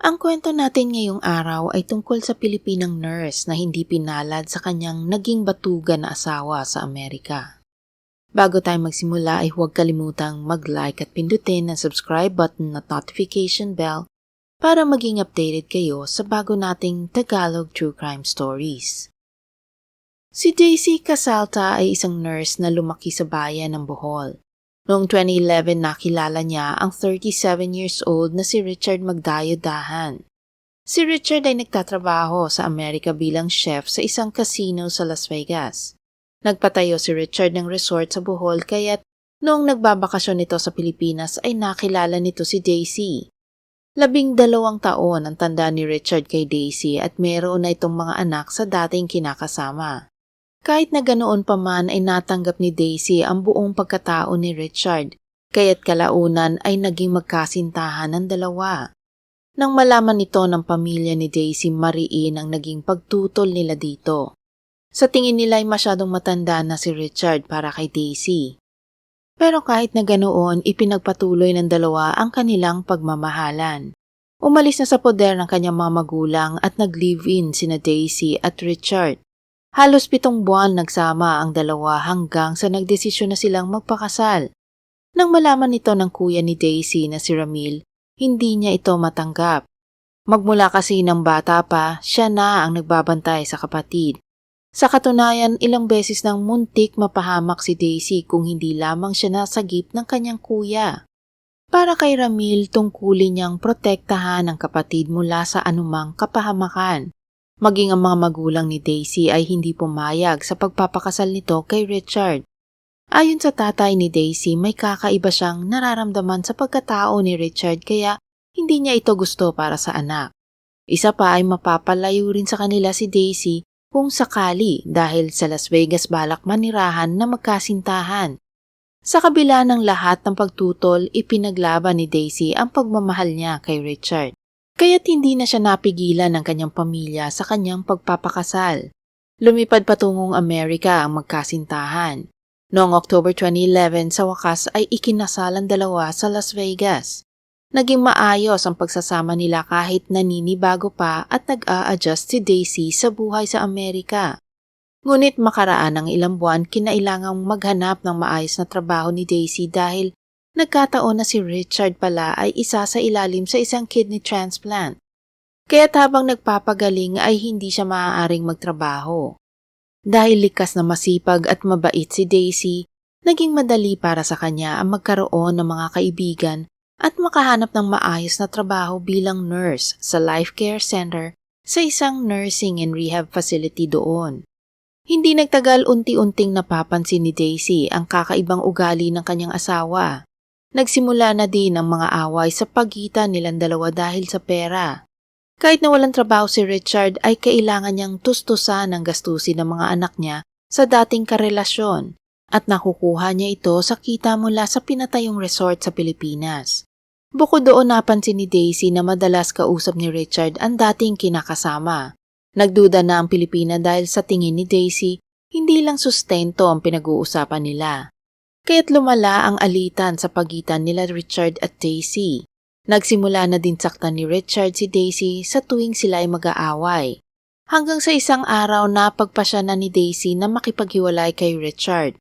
Ang kwento natin ngayong araw ay tungkol sa Pilipinang nurse na hindi pinalad sa kanyang naging batugan na asawa sa Amerika. Bago tayo magsimula ay huwag kalimutang mag-like at pindutin ang subscribe button at notification bell para maging updated kayo sa bago nating Tagalog True Crime Stories. Si Daisy Casalta ay isang nurse na lumaki sa bayan ng Bohol. Noong 2011 nakilala niya ang 37 years old na si Richard Magdayo-Dahan. Si Richard ay nagtatrabaho sa Amerika bilang chef sa isang casino sa Las Vegas. Nagpatayo si Richard ng resort sa Bohol kaya't noong nagbabakasyon ito sa Pilipinas ay nakilala nito si Daisy. 12 taon ang tanda ni Richard kay Daisy at meron na itong mga anak sa dating kinakasama. Kahit na ganoon pa man ay natanggap ni Daisy ang buong pagkatao ni Richard, kaya't kalaunan ay naging magkasintahan ng dalawa. Nang malaman ito ng pamilya ni Daisy, mariin ang naging pagtutol nila dito. Sa tingin nila ay masyadong matanda na si Richard para kay Daisy. Pero kahit na ganoon, ipinagpatuloy ng dalawa ang kanilang pagmamahalan. Umalis na sa poder ng kanyang mga magulang at nag-live-in sina Daisy at Richard. Halos 7 buwan nagsama ang dalawa hanggang sa nagdesisyon na silang magpakasal. Nang malaman ito ng kuya ni Daisy na si Ramil, hindi niya ito matanggap. Magmula kasi ng bata pa, siya na ang nagbabantay sa kapatid. Sa katunayan, ilang beses nang muntik mapahamak si Daisy kung hindi lamang siya nasagip ng kanyang kuya. Para kay Ramil, tungkulin niyang protektahan ang kapatid mula sa anumang kapahamakan. Maging ang mga magulang ni Daisy ay hindi pumayag sa pagpapakasal nito kay Richard. Ayon sa tatay ni Daisy, may kakaiba siyang nararamdaman sa pagkatao ni Richard kaya hindi niya ito gusto para sa anak. Isa pa ay mapapalayo rin sa kanila si Daisy kung sakali dahil sa Las Vegas balak manirahan na magkasintahan. Sa kabila ng lahat ng pagtutol, ipinaglaban ni Daisy ang pagmamahal niya kay Richard. Kaya't hindi na siya napigilan ng kanyang pamilya sa kanyang pagpapakasal. Lumipad patungong Amerika ang magkasintahan. Noong October 2011 sa wakas ay ikinasal ang dalawa sa Las Vegas. Naging maayos ang pagsasama nila kahit naninibago pa at nag-a-adjust si Daisy sa buhay sa Amerika. Ngunit makaraan ng ilang buwan kinailangang maghanap ng maayos na trabaho ni Daisy dahil nagkataon na si Richard pala ay isa sa ilalim sa isang kidney transplant. Kaya't habang nagpapagaling ay hindi siya maaaring magtrabaho. Dahil likas na masipag at mabait si Daisy, naging madali para sa kanya ang magkaroon ng mga kaibigan at makahanap ng maayos na trabaho bilang nurse sa Life Care Center sa isang nursing and rehab facility doon. Hindi nagtagal unti-unting napapansin ni Daisy ang kakaibang ugali ng kanyang asawa. Nagsimula na din ang mga away sa pagitan nilang dalawa dahil sa pera. Kahit na walang trabaho si Richard ay kailangan niyang tustusan ang gastusin ng mga anak niya sa dating karelasyon at nakukuha niya ito sa kita mula sa pinatayong resort sa Pilipinas. Bukod doon napansin ni Daisy na madalas kausap ni Richard ang dating kinakasama. Nagduda na ang Pilipina dahil sa tingin ni Daisy, hindi lang sustento ang pinag-uusapan nila. Kaya't lumala ang alitan sa pagitan nila Richard at Daisy. Nagsimula na din saktan ni Richard si Daisy sa tuwing sila ay mag-aaway. Hanggang sa isang araw napagpasya na ni Daisy na makipaghiwalay kay Richard.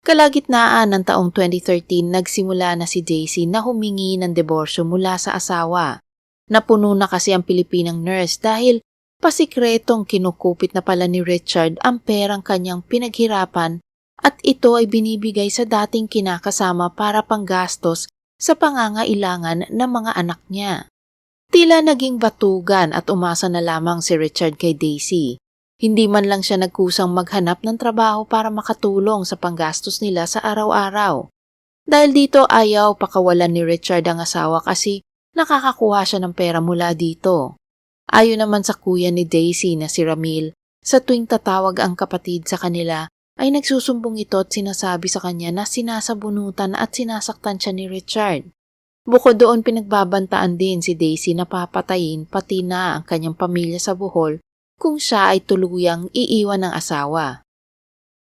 Kalagitnaan ng taong 2013 nagsimula na si Daisy na humingi ng diborsyo mula sa asawa. Napuno na kasi ang Pilipinang nurse dahil pasikretong kinukupit na pala ni Richard ang perang kanyang pinaghirapan at ito ay binibigay sa dating kinakasama para panggastos sa pangangailangan ng mga anak niya. Tila naging batugan at umasa na lamang si Richard kay Daisy. Hindi man lang siya nagkusang maghanap ng trabaho para makatulong sa panggastos nila sa araw-araw. Dahil dito ayaw pakawalan ni Richard ang asawa kasi nakakakuha siya ng pera mula dito. Ayon naman sa kuya ni Daisy na si Ramil, sa tuwing tatawag ang kapatid sa kanila, ay nagsusumbong ito at sinasabi sa kanya na sinasabunutan at sinasaktan siya ni Richard. Bukod doon pinagbabantaan din si Daisy na papatayin pati na ang kanyang pamilya sa Bohol kung siya ay tuluyang iiwan ng asawa.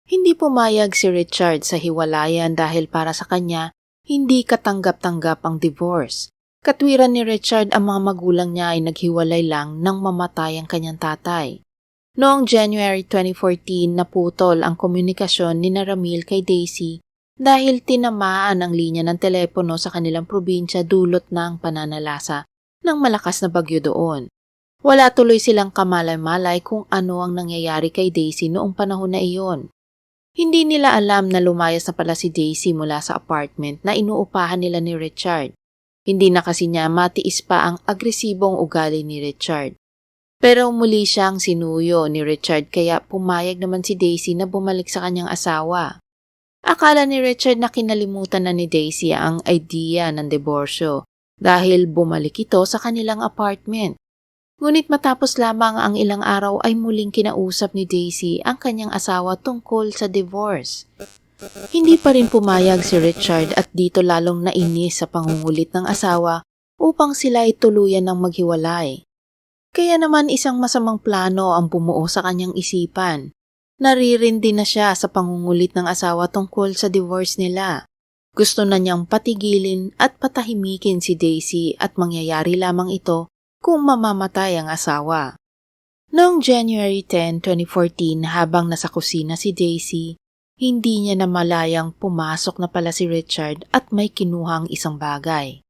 Hindi pumayag si Richard sa hiwalayan dahil para sa kanya hindi katanggap-tanggap ang divorce. Katwiran ni Richard ang mga magulang niya ay naghiwalay lang nang mamatay ang kanyang tatay. Noong January 2014, naputol ang komunikasyon ni Ramil kay Daisy dahil tinamaan ang linya ng telepono sa kanilang probinsya dulot ng pananalasa ng malakas na bagyo doon. Wala tuloy silang kamalay-malay kung ano ang nangyayari kay Daisy noong panahon na iyon. Hindi nila alam na lumayas na pala si Daisy mula sa apartment na inuupahan nila ni Richard. Hindi na kasi niya matiis pa ang agresibong ugali ni Richard. Pero muli siyang sinuyo ni Richard kaya pumayag naman si Daisy na bumalik sa kanyang asawa. Akala ni Richard na kinalimutan na ni Daisy ang idea ng diborsyo dahil bumalik ito sa kanilang apartment. Ngunit matapos lamang ang ilang araw ay muling kinausap ni Daisy ang kanyang asawa tungkol sa divorce. Hindi pa rin pumayag si Richard at dito lalong nainis sa pangungulit ng asawa upang sila ay tuluyan ng maghiwalay. Kaya naman isang masamang plano ang bumuo sa kanyang isipan. Naririndi na siya sa pangungulit ng asawa tungkol sa divorce nila. Gusto na niyang patigilin at patahimikin si Daisy at mangyayari lamang ito kung mamamatay ang asawa. Noong January 10, 2014, habang nasa kusina si Daisy, hindi niya namalayang pumasok na pala si Richard at may kinuhang isang bagay.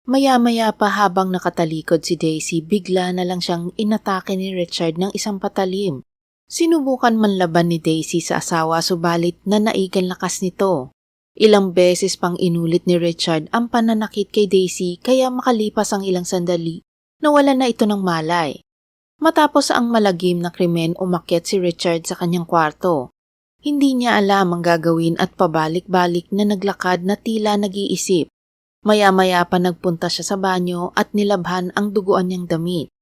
Maya-maya pa habang nakatalikod si Daisy, bigla na lang siyang inatake ni Richard ng isang patalim. Sinubukan man laban ni Daisy sa asawa subalit nanaigan lakas nito. Ilang beses pang inulit ni Richard ang pananakit kay Daisy kaya makalipas ang ilang sandali, nawala na ito ng malay. Matapos ang malagim na krimen, umakyat si Richard sa kanyang kwarto. Hindi niya alam ang gagawin at pabalik-balik na naglakad na tila nag-iisip. Maya-maya pa nagpunta siya sa banyo at nilabhan ang duguan niyang damit.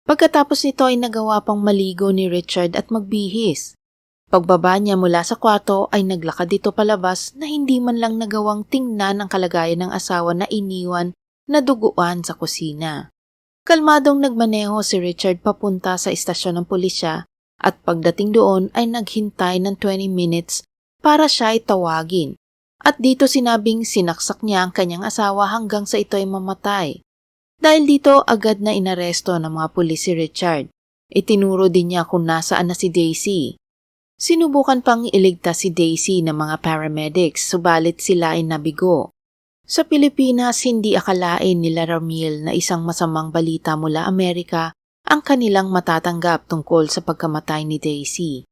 Pagkatapos nito ay nagawa pang maligo ni Richard at magbihis. Pagbaba niya mula sa kwarto ay naglakad dito palabas na hindi man lang nagawang tingnan ang kalagayan ng asawa na iniwan na duguan sa kusina. Kalmadong nagmaneho si Richard papunta sa istasyon ng pulisya at pagdating doon ay naghintay ng 20 minutes para siya ay tawagin. At dito sinabing sinaksak niya ang kanyang asawa hanggang sa ito ay mamatay. Dahil dito agad na inaresto ng mga pulis si Richard. Itinuro din niya kung nasaan na si Daisy. Sinubukan pang iligtas si Daisy ng mga paramedics subalit sila ay nabigo. Sa Pilipinas, hindi akalain nila Ramil na isang masamang balita mula Amerika ang kanilang matatanggap tungkol sa pagkamatay ni Daisy.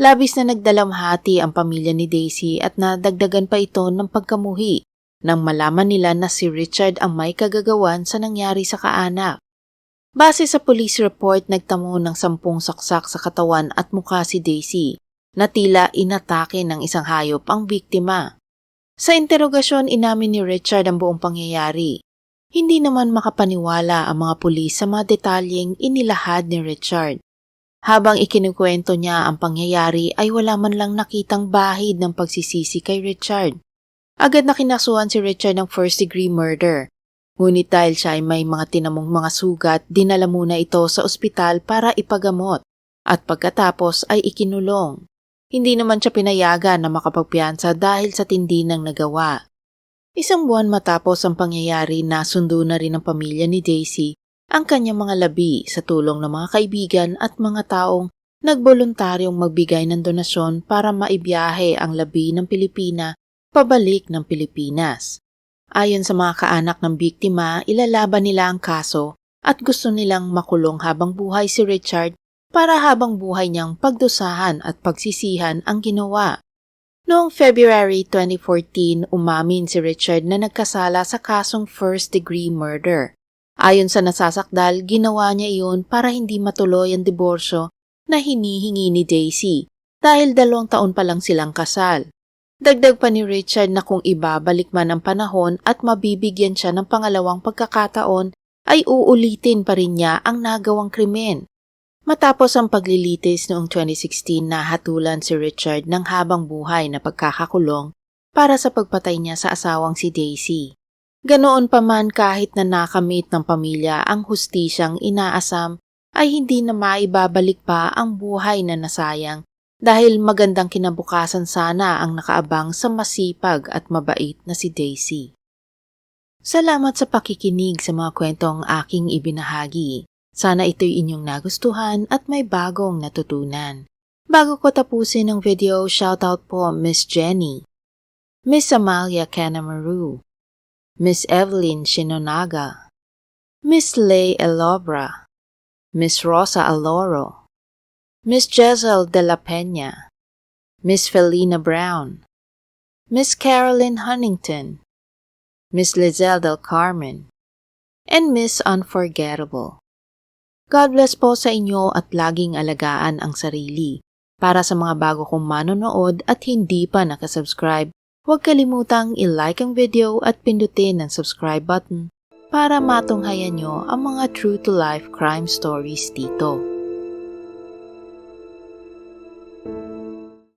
Labis na nagdalamhati ang pamilya ni Daisy at nadagdagan pa ito ng pagkamuhi nang malaman nila na si Richard ang may kagagawan sa nangyari sa kaanak. Base sa police report, nagtamo ng 10 saksak sa katawan at mukha si Daisy na tila inatake ng isang hayop ang biktima. Sa interogasyon, inamin ni Richard ang buong pangyayari. Hindi naman makapaniwala ang mga pulis sa mga detalyeng inilahad ni Richard. Habang ikinukwento niya ang pangyayari ay wala man lang nakitang bahid ng pagsisisi kay Richard. Agad na kinasuhan si Richard ng first-degree murder. Ngunit dahil siya ay may mga tinamong mga sugat, dinala muna ito sa ospital para ipagamot at pagkatapos ay ikinulong. Hindi naman siya pinayagan na makapagpiyansa dahil sa tindi ng nagawa. Isang buwan matapos ang pangyayari, nasundo na rin ng pamilya ni Daisy ang kanyang mga labi sa tulong ng mga kaibigan at mga taong nagboluntaryong magbigay ng donasyon para maibiyahe ang labi ng Pilipina pabalik ng Pilipinas. Ayon sa mga kaanak ng biktima, ilalaban nila ang kaso at gusto nilang makulong habang buhay si Richard para habang buhay niyang pagdusahan at pagsisihan ang ginawa. Noong February 2014, umamin si Richard na nagkasala sa kasong first-degree murder. Ayon sa nasasakdal, ginawa niya iyon para hindi matuloy ang diborsyo na hinihingi ni Daisy dahil 2 taon pa lang silang kasal. Dagdag pa ni Richard na kung ibabalik man ang panahon at mabibigyan siya ng pangalawang pagkakataon, ay uulitin pa rin niya ang nagawang krimen. Matapos ang paglilitis noong 2016, nahatulan si Richard ng habang buhay na pagkakakulong para sa pagpatay niya sa asawang si Daisy. Ganoon pa man, kahit na nakamit ng pamilya ang hustisyang inaasam, ay hindi na maibabalik pa ang buhay na nasayang dahil magandang kinabukasan sana ang nakaabang sa masipag at mabait na si Daisy. Salamat sa pakikinig sa mga kwentong aking ibinahagi. Sana ito'y inyong nagustuhan at may bagong natutunan. Bago ko tapusin ang video, shoutout po Miss Jenny, Miss Amalia Canamaru, Miss Evelyn Shinonaga, Miss Lay Elobra, Miss Rosa Aloro, Miss Jezel de la Peña, Miss Felina Brown, Miss Carolyn Huntington, Miss Lizelle del Carmen, and Miss Unforgettable. God bless po sa inyo at laging alagaan ang sarili. Para sa mga bago kong manonood at hindi pa nakasubscribe, huwag kalimutang i-like ang video at pindutin ang subscribe button para matunghayan nyo ang mga true-to-life crime stories dito.